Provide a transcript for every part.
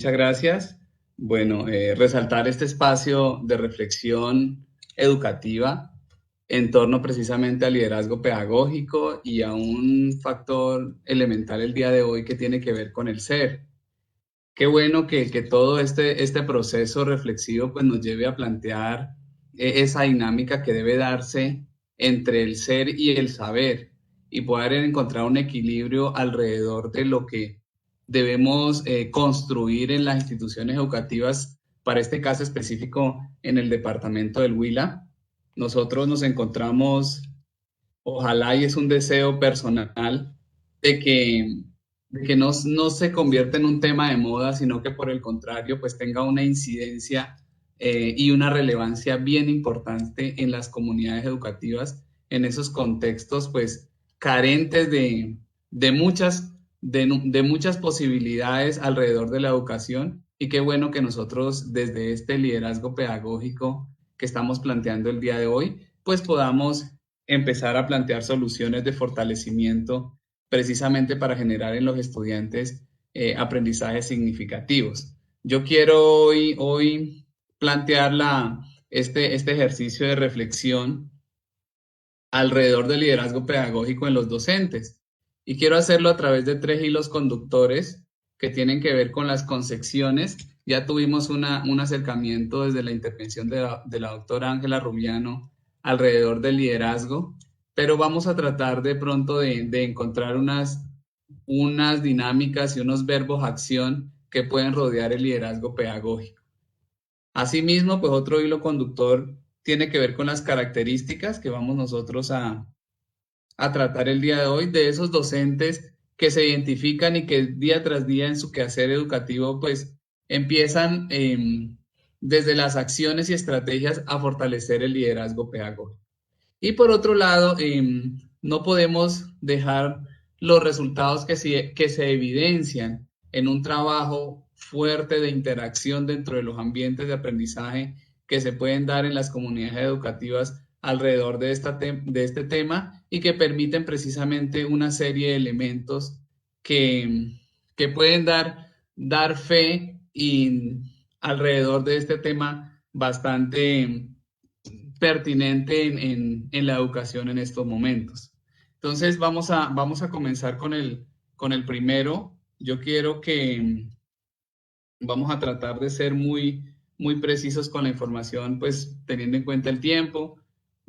Muchas gracias. Bueno, resaltar este espacio de reflexión educativa en torno precisamente al liderazgo pedagógico y a un factor elemental el día de hoy que tiene que ver con el ser. Qué bueno que todo este proceso reflexivo pues, nos lleve a plantear esa dinámica que debe darse entre el ser y el saber y poder encontrar un equilibrio alrededor de lo que debemos construir en las instituciones educativas, para este caso específico en el departamento del Huila. Nosotros nos encontramos, ojalá, y es un deseo personal, de que, de que no se convierta en un tema de moda, sino que por el contrario, pues tenga una incidencia y una relevancia bien importante en las comunidades educativas, en esos contextos, pues carentes de muchas, de muchas posibilidades alrededor de la educación. Y qué bueno que nosotros, desde este liderazgo pedagógico que estamos planteando el día de hoy, pues podamos empezar a plantear soluciones de fortalecimiento precisamente para generar en los estudiantes aprendizajes significativos. Yo quiero hoy plantear este ejercicio de reflexión alrededor del liderazgo pedagógico en los docentes. Y quiero hacerlo a través de tres hilos conductores que tienen que ver con las concepciones. Ya tuvimos un acercamiento desde la intervención de la doctora Ángela Rubiano alrededor del liderazgo, pero vamos a tratar de pronto de encontrar unas dinámicas y unos verbos acción que pueden rodear el liderazgo pedagógico. Asimismo, pues otro hilo conductor tiene que ver con las características que vamos nosotros a tratar el día de hoy de esos docentes que se identifican y que día tras día en su quehacer educativo pues empiezan desde las acciones y estrategias a fortalecer el liderazgo pedagógico. Y por otro lado, no podemos dejar los resultados que se evidencian en un trabajo fuerte de interacción dentro de los ambientes de aprendizaje que se pueden dar en las comunidades educativas alrededor de este tema y que permiten precisamente una serie de elementos que, que pueden dar fe y alrededor de este tema bastante pertinente en la educación en estos momentos. Entonces vamos a comenzar con el primero. Yo quiero que vamos a tratar de ser muy precisos con la información, pues teniendo en cuenta el tiempo.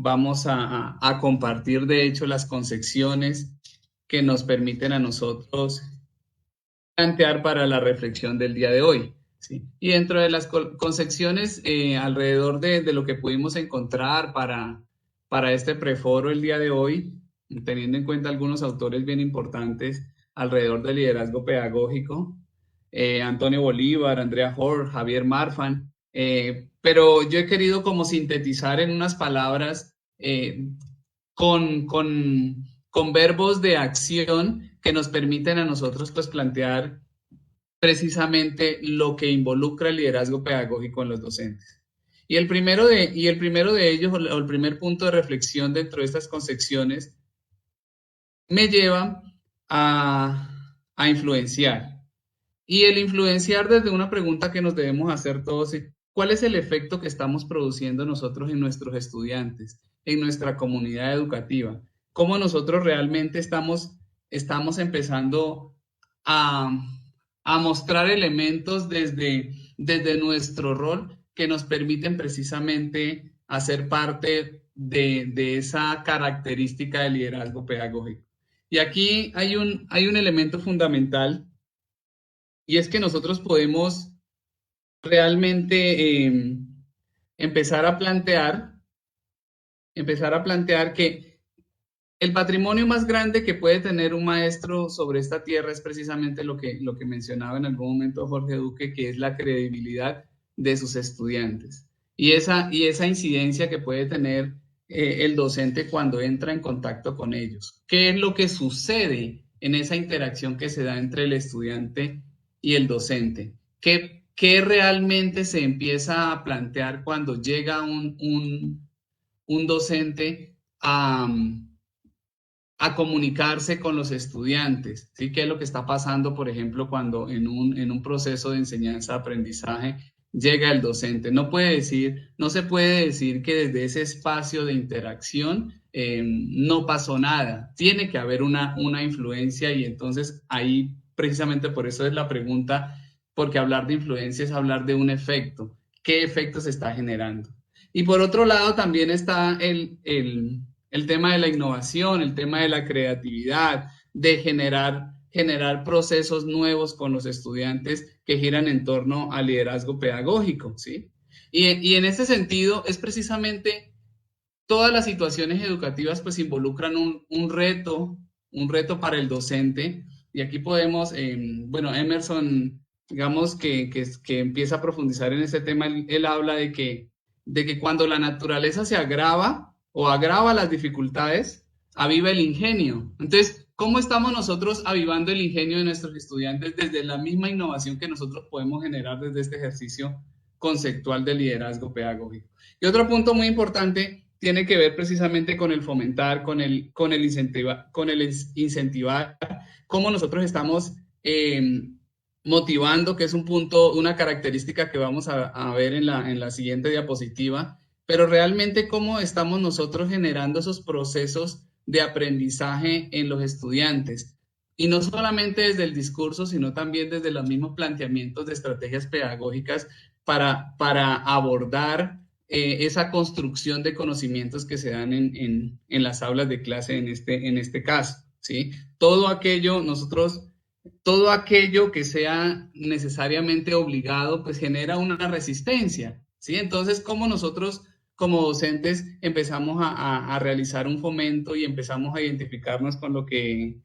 Vamos a compartir, de hecho, las concepciones que nos permiten a nosotros plantear para la reflexión del día de hoy. ¿Sí? Y dentro de las concepciones, alrededor de lo que pudimos encontrar para este preforo el día de hoy, teniendo en cuenta algunos autores bien importantes alrededor del liderazgo pedagógico, Antonio Bolívar, Andrea Hort, Javier Marfan, pero yo he querido como sintetizar en unas palabras con verbos de acción que nos permiten a nosotros pues plantear precisamente lo que involucra el liderazgo pedagógico en los docentes. Y el primero de ellos, o el primer punto de reflexión dentro de estas concepciones, me lleva a influenciar. Y el influenciar desde una pregunta que nos debemos hacer todos: ¿cuál es el efecto que estamos produciendo nosotros en nuestros estudiantes, en nuestra comunidad educativa? ¿Cómo nosotros realmente estamos empezando a, a mostrar elementos desde nuestro rol que nos permiten precisamente hacer parte de esa característica de liderazgo pedagógico? Y aquí hay un elemento fundamental, y es que nosotros podemos realmente empezar a plantear, empezar a plantear que el patrimonio más grande que puede tener un maestro sobre esta tierra es precisamente lo que mencionaba en algún momento Jorge Duque, que es la credibilidad de sus estudiantes. Y esa incidencia que puede tener el docente cuando entra en contacto con ellos. ¿Qué es lo que sucede en esa interacción que se da entre el estudiante y el docente? ¿Qué realmente se empieza a plantear cuando llega un docente a comunicarse con los estudiantes, ¿sí? ¿Qué es lo que está pasando, por ejemplo, cuando en un proceso de enseñanza-aprendizaje llega el docente? No se puede decir que desde ese espacio de interacción no pasó nada. Tiene que haber una influencia y entonces ahí, precisamente por eso es la pregunta, porque hablar de influencia es hablar de un efecto. ¿Qué efecto se está generando? Y por otro lado también está el tema de la innovación, el tema de la creatividad, de generar procesos nuevos con los estudiantes que giran en torno al liderazgo pedagógico, ¿sí? Y en ese sentido es precisamente todas las situaciones educativas pues involucran un reto para el docente. Y aquí podemos, bueno, Emerson, digamos que empieza a profundizar en ese tema, él habla de que cuando la naturaleza se agrava o agrava las dificultades, aviva el ingenio. Entonces, ¿cómo estamos nosotros avivando el ingenio de nuestros estudiantes desde la misma innovación que nosotros podemos generar desde este ejercicio conceptual de liderazgo pedagógico? Y otro punto muy importante tiene que ver precisamente con el fomentar, con el incentivar, cómo nosotros estamos motivando, que es un punto, una característica que vamos a ver en la siguiente diapositiva, pero realmente cómo estamos nosotros generando esos procesos de aprendizaje en los estudiantes. Y no solamente desde el discurso, sino también desde los mismos planteamientos de estrategias pedagógicas para abordar esa construcción de conocimientos que se dan en las aulas de clase en este caso, ¿sí? Todo aquello que sea necesariamente obligado, pues genera una resistencia, ¿sí? Entonces, ¿cómo nosotros como docentes empezamos a realizar un fomento y empezamos a identificarnos con lo que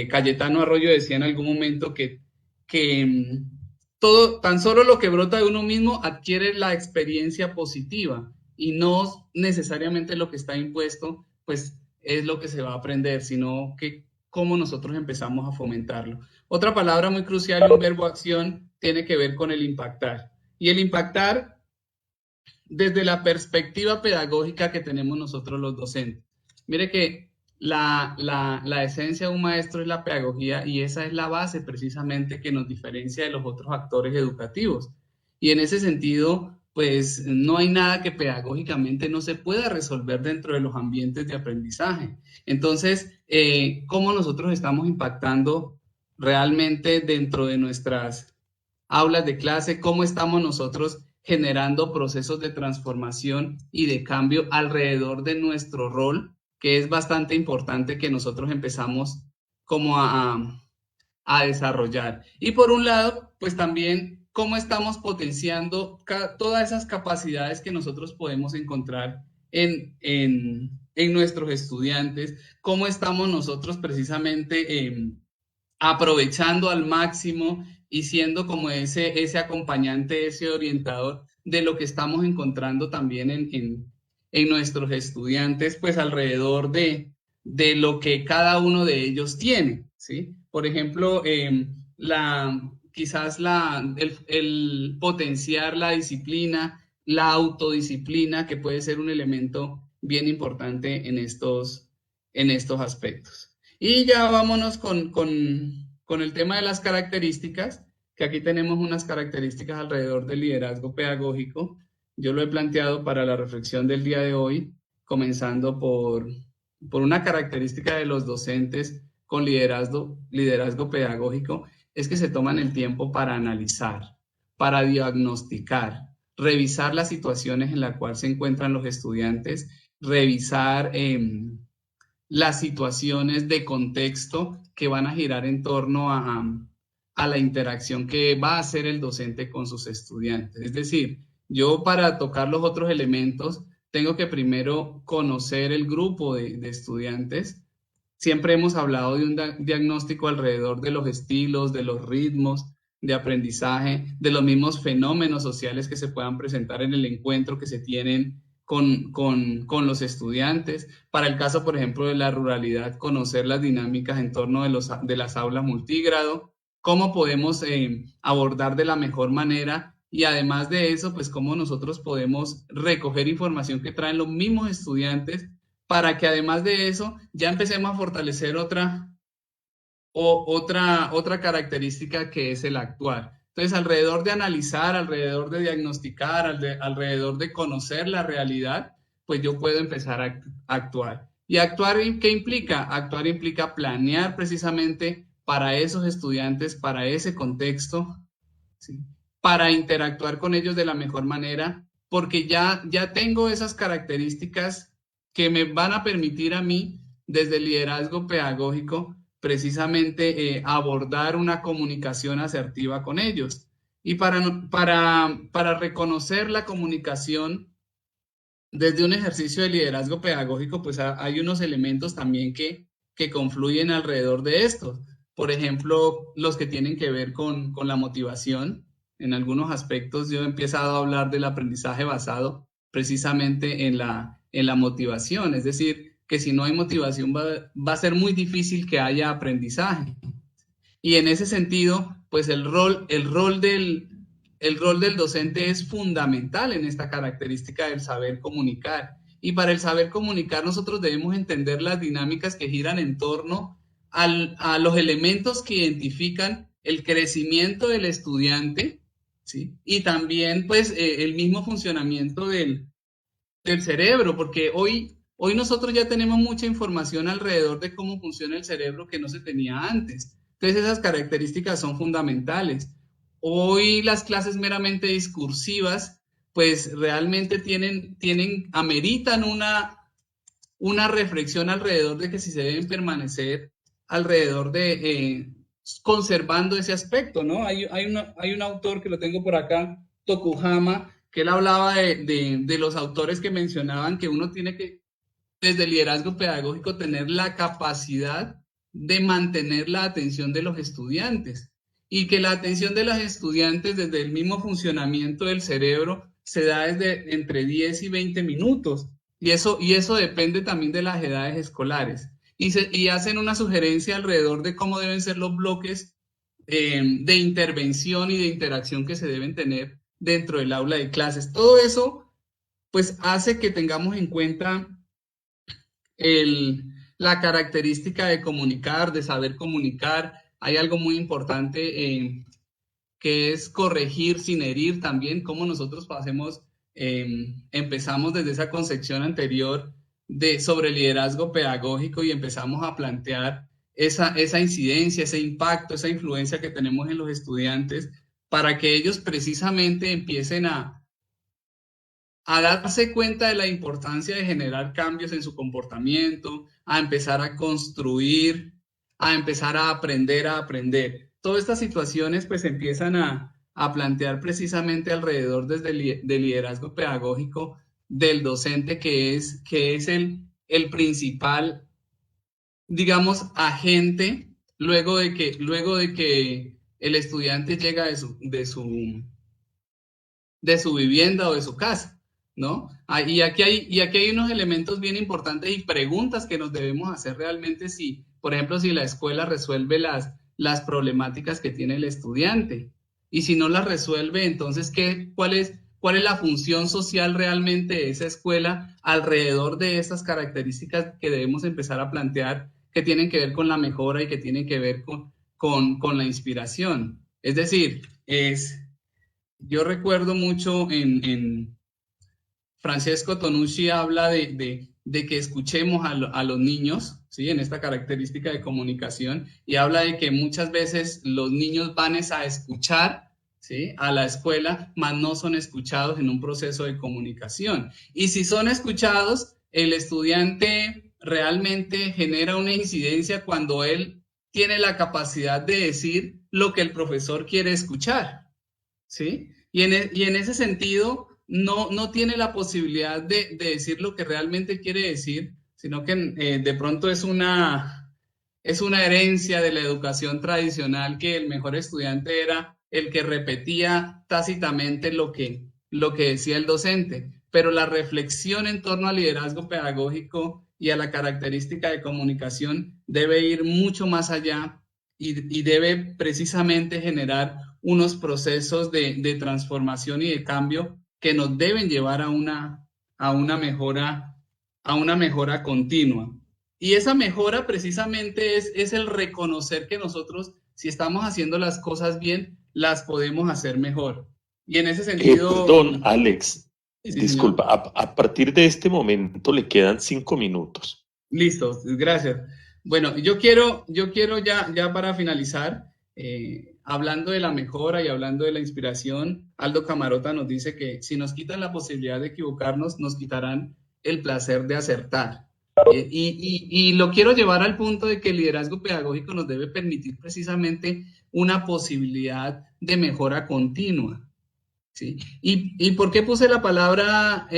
Cayetano Arroyo decía en algún momento que todo, tan solo lo que brota de uno mismo adquiere la experiencia positiva y no necesariamente lo que está impuesto, pues es lo que se va a aprender, sino que cómo nosotros empezamos a fomentarlo. Otra palabra muy crucial, un verbo acción, tiene que ver con el impactar. Y el impactar desde la perspectiva pedagógica que tenemos nosotros los docentes. Mire que la esencia de un maestro es la pedagogía y esa es la base precisamente que nos diferencia de los otros actores educativos. Y en ese sentido, pues no hay nada que pedagógicamente no se pueda resolver dentro de los ambientes de aprendizaje. Entonces, ¿cómo nosotros estamos impactando realmente dentro de nuestras aulas de clase? ¿Cómo estamos nosotros generando procesos de transformación y de cambio alrededor de nuestro rol, que es bastante importante que nosotros empezamos como a desarrollar? Y por un lado, pues también cómo estamos potenciando todas esas capacidades que nosotros podemos encontrar en nuestros estudiantes, cómo estamos nosotros precisamente aprovechando al máximo y siendo como ese acompañante, ese orientador de lo que estamos encontrando también en nuestros estudiantes, pues alrededor de lo que cada uno de ellos tiene, ¿sí? Por ejemplo, quizás el potenciar la disciplina, la autodisciplina, que puede ser un elemento bien importante en estos aspectos. Y ya vámonos con el tema de las características, que aquí tenemos unas características alrededor del liderazgo pedagógico. Yo lo he planteado para la reflexión del día de hoy, comenzando por una característica de los docentes con liderazgo pedagógico, es que se toman el tiempo para analizar, para diagnosticar, revisar las situaciones en las cuales se encuentran los estudiantes, revisar las situaciones de contexto que van a girar en torno a la interacción que va a hacer el docente con sus estudiantes. Es decir, yo para tocar los otros elementos tengo que primero conocer el grupo de estudiantes. Siempre hemos hablado de un diagnóstico alrededor de los estilos, de los ritmos de aprendizaje, de los mismos fenómenos sociales que se puedan presentar en el encuentro que se tienen con los estudiantes. Para el caso, por ejemplo, de la ruralidad, conocer las dinámicas en torno de las aulas multigrado, cómo podemos abordar de la mejor manera y además de eso, pues cómo nosotros podemos recoger información que traen los mismos estudiantes para que además de eso ya empecemos a fortalecer otra característica que es el actuar. Entonces, alrededor de analizar, alrededor de diagnosticar, alrededor de conocer la realidad, pues yo puedo empezar a actuar. ¿Y actuar qué implica? Actuar implica planear precisamente para esos estudiantes, para ese contexto, ¿sí? Para interactuar con ellos de la mejor manera, porque ya tengo esas características que me van a permitir a mí, desde el liderazgo pedagógico, precisamente abordar una comunicación asertiva con ellos. Y para reconocer la comunicación desde un ejercicio de liderazgo pedagógico, pues hay unos elementos también que confluyen alrededor de esto. Por ejemplo, los que tienen que ver con la motivación. En algunos aspectos yo he empezado a hablar del aprendizaje basado precisamente en la motivación. Es decir, que si no hay motivación va a ser muy difícil que haya aprendizaje. Y en ese sentido, pues el rol del docente es fundamental en esta característica del saber comunicar. Y para el saber comunicar nosotros debemos entender las dinámicas que giran en torno a los elementos que identifican el crecimiento del estudiante, ¿sí? Y también pues el mismo funcionamiento del cerebro, porque hoy nosotros ya tenemos mucha información alrededor de cómo funciona el cerebro que no se tenía antes. Entonces esas características son fundamentales. Hoy las clases meramente discursivas, pues realmente ameritan una reflexión alrededor de que si se deben permanecer alrededor de conservando ese aspecto, ¿no? Hay un autor que lo tengo por acá, Tokuhama, que él hablaba de los autores que mencionaban que uno tiene que, desde el liderazgo pedagógico, tener la capacidad de mantener la atención de los estudiantes y que la atención de los estudiantes desde el mismo funcionamiento del cerebro se da desde entre 10 y 20 minutos y eso depende también de las edades escolares y hacen una sugerencia alrededor de cómo deben ser los bloques de intervención y de interacción que se deben tener dentro del aula de clases. Todo eso pues hace que tengamos en cuenta la característica de comunicar, de saber comunicar. Hay algo muy importante que es corregir sin herir también, como nosotros empezamos desde esa concepción anterior sobre liderazgo pedagógico y empezamos a plantear esa incidencia, ese impacto, esa influencia que tenemos en los estudiantes para que ellos precisamente empiecen a darse cuenta de la importancia de generar cambios en su comportamiento, a empezar a construir, a empezar a aprender. Todas estas situaciones pues empiezan a plantear precisamente alrededor desde del liderazgo pedagógico del docente que es el principal, digamos, agente luego de que el estudiante llega de su vivienda o de su casa, ¿no? Y aquí hay unos elementos bien importantes y preguntas que nos debemos hacer realmente por ejemplo, si la escuela resuelve las problemáticas que tiene el estudiante. Y si no las resuelve, entonces, ¿cuál es la función social realmente de esa escuela alrededor de estas características que debemos empezar a plantear que tienen que ver con la mejora y que tienen que ver con la inspiración? Es decir, yo recuerdo mucho en Francesco Tonucci habla de que escuchemos a los niños, ¿sí? En esta característica de comunicación, y habla de que muchas veces los niños van a escuchar, ¿sí? A la escuela, mas no son escuchados en un proceso de comunicación. Y si son escuchados, el estudiante realmente genera una incidencia cuando él tiene la capacidad de decir lo que el profesor quiere escuchar, ¿sí? Y en ese sentido, no tiene la posibilidad de decir lo que realmente quiere decir, sino que de pronto es una herencia de la educación tradicional que el mejor estudiante era el que repetía tácitamente lo que decía el docente. Pero la reflexión en torno al liderazgo pedagógico y a la característica de comunicación debe ir mucho más allá y debe precisamente generar unos procesos de transformación y de cambio que nos deben llevar a una mejora a una mejora continua. Y esa mejora precisamente es el reconocer que nosotros, si estamos haciendo las cosas bien, las podemos hacer mejor. Y en ese sentido, Perdón, Alex, sí, señor. disculpa, a partir de este momento le quedan 5 minutos. Listo, gracias. Bueno, yo quiero ya para finalizar, hablando de la mejora y hablando de la inspiración, Aldo Camarota nos dice que si nos quitan la posibilidad de equivocarnos, nos quitarán el placer de acertar. Y lo quiero llevar al punto de que el liderazgo pedagógico nos debe permitir precisamente una posibilidad de mejora continua. ¿Sí? ¿Y por qué puse la palabra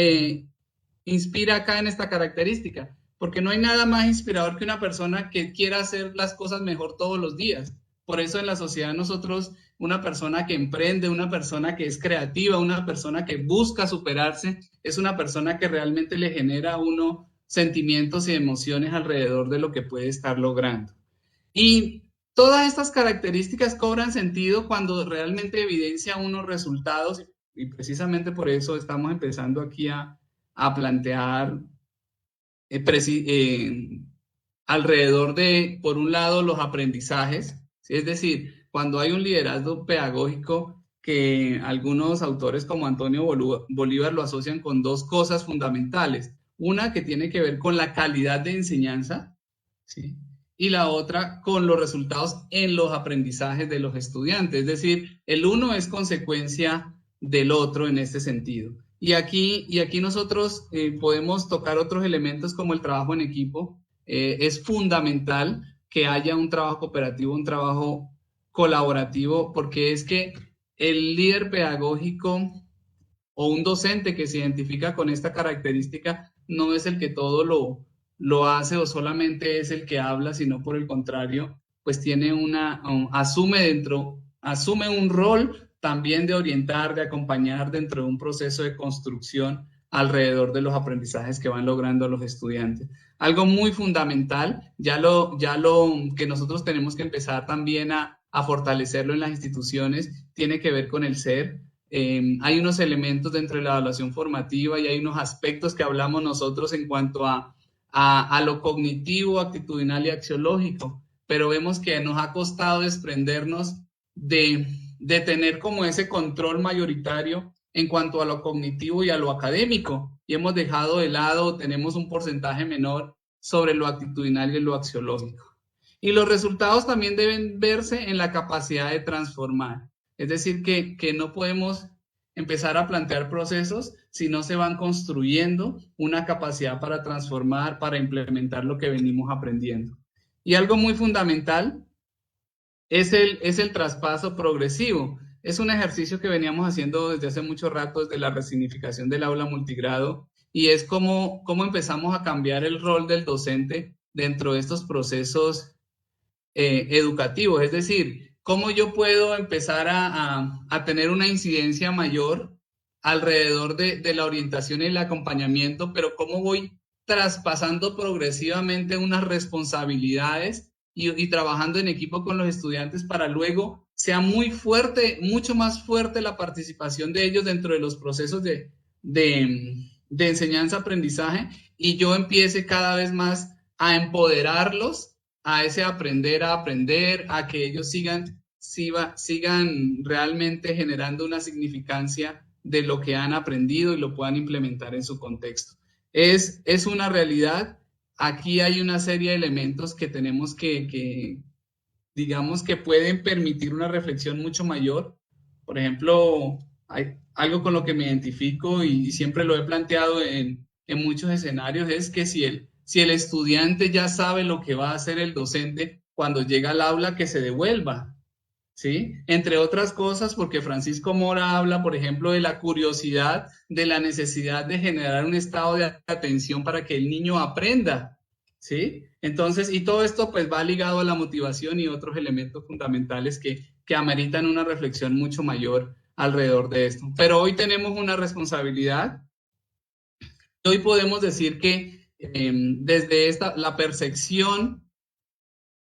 inspira acá en esta característica? Porque no hay nada más inspirador que una persona que quiera hacer las cosas mejor todos los días. Por eso en la sociedad nosotros, una persona que emprende, una persona que es creativa, una persona que busca superarse, es una persona que realmente le genera a uno sentimientos y emociones alrededor de lo que puede estar logrando. Y todas estas características cobran sentido cuando realmente evidencia unos resultados y precisamente por eso estamos empezando aquí a plantear alrededor de, por un lado, los aprendizajes, ¿sí? Es decir, cuando hay un liderazgo pedagógico que algunos autores como Antonio Bolívar lo asocian con dos cosas fundamentales. Una que tiene que ver con la calidad de enseñanza, ¿sí? Y la otra con los resultados en los aprendizajes de los estudiantes. Es decir, el uno es consecuencia del otro en este sentido. Y aquí nosotros podemos tocar otros elementos como el trabajo en equipo. Es fundamental que haya un trabajo cooperativo, un trabajo colaborativo, porque es que el líder pedagógico o un docente que se identifica con esta característica no es el que todo lo hace o solamente es el que habla, sino por el contrario, pues tiene asume un rol también de orientar, de acompañar dentro de un proceso de construcción alrededor de los aprendizajes que van logrando los estudiantes. Algo muy fundamental, ya lo que nosotros tenemos que empezar también a fortalecerlo en las instituciones, tiene que ver con el ser. Hay unos elementos dentro de la evaluación formativa y hay unos aspectos que hablamos nosotros en cuanto a lo cognitivo, actitudinal y axiológico, pero vemos que nos ha costado desprendernos de tener como ese control mayoritario en cuanto a lo cognitivo y a lo académico, y hemos dejado de lado, tenemos un porcentaje menor sobre lo actitudinal y lo axiológico. Y los resultados también deben verse en la capacidad de transformar. Es decir, que no podemos empezar a plantear procesos si no se van construyendo una capacidad para transformar, para implementar lo que venimos aprendiendo. Y algo muy fundamental es el traspaso progresivo. Es un ejercicio que veníamos haciendo desde hace mucho rato, desde la resignificación del aula multigrado, y es cómo empezamos a cambiar el rol del docente dentro de estos procesos educativos. Es decir, cómo yo puedo empezar a tener una incidencia mayor alrededor de la orientación y el acompañamiento, pero cómo voy traspasando progresivamente unas responsabilidades y trabajando en equipo con los estudiantes para luego sea muy fuerte, mucho más fuerte la participación de ellos dentro de los procesos de enseñanza-aprendizaje y yo empiece cada vez más a empoderarlos a ese aprender a aprender, a que ellos sigan realmente generando una significancia de lo que han aprendido y lo puedan implementar en su contexto. Es una realidad. Aquí hay una serie de elementos que tenemos digamos, que pueden permitir una reflexión mucho mayor. Por ejemplo, hay algo con lo que me identifico y siempre lo he planteado en muchos escenarios, es que si el estudiante ya sabe lo que va a hacer el docente cuando llega al aula, que se devuelva, ¿sí? Entre otras cosas, porque Francisco Mora habla, por ejemplo, de la curiosidad, de la necesidad de generar un estado de atención para que el niño aprenda, ¿sí? Entonces, y todo esto pues va ligado a la motivación y otros elementos fundamentales que ameritan una reflexión mucho mayor alrededor de esto. Pero hoy tenemos una responsabilidad. Hoy podemos decir que desde la percepción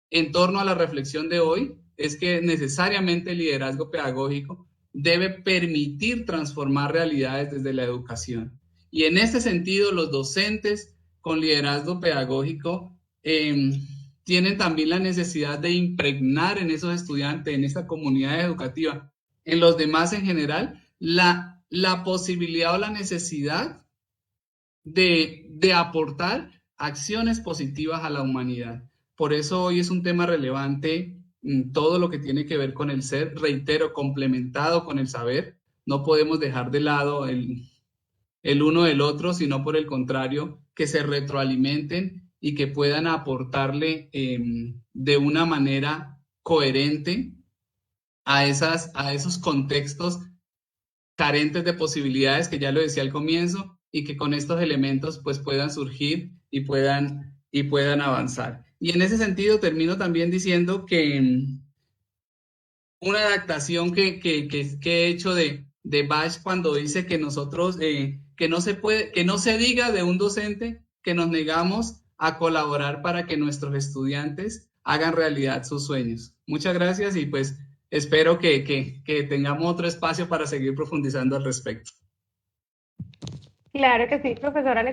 en torno a la reflexión de hoy es que necesariamente el liderazgo pedagógico debe permitir transformar realidades desde la educación. Y en este sentido, los docentes con liderazgo pedagógico, tienen también la necesidad de impregnar en esos estudiantes, en esa comunidad educativa, en los demás en general, la posibilidad o la necesidad de aportar acciones positivas a la humanidad. Por eso hoy es un tema relevante todo lo que tiene que ver con el ser, reitero, complementado con el saber. No podemos dejar de lado el uno del otro, sino por el contrario, que se retroalimenten y que puedan aportarle de una manera coherente a esos contextos carentes de posibilidades, que ya lo decía al comienzo, y que con estos elementos pues puedan surgir y puedan avanzar. Y en ese sentido termino también diciendo que una adaptación que he hecho de Bach cuando dice que nosotros, que no se puede, que no se diga de un docente que nos negamos a colaborar para que nuestros estudiantes hagan realidad sus sueños. Muchas gracias y pues espero que tengamos otro espacio para seguir profundizando al respecto. Claro que sí, profesora.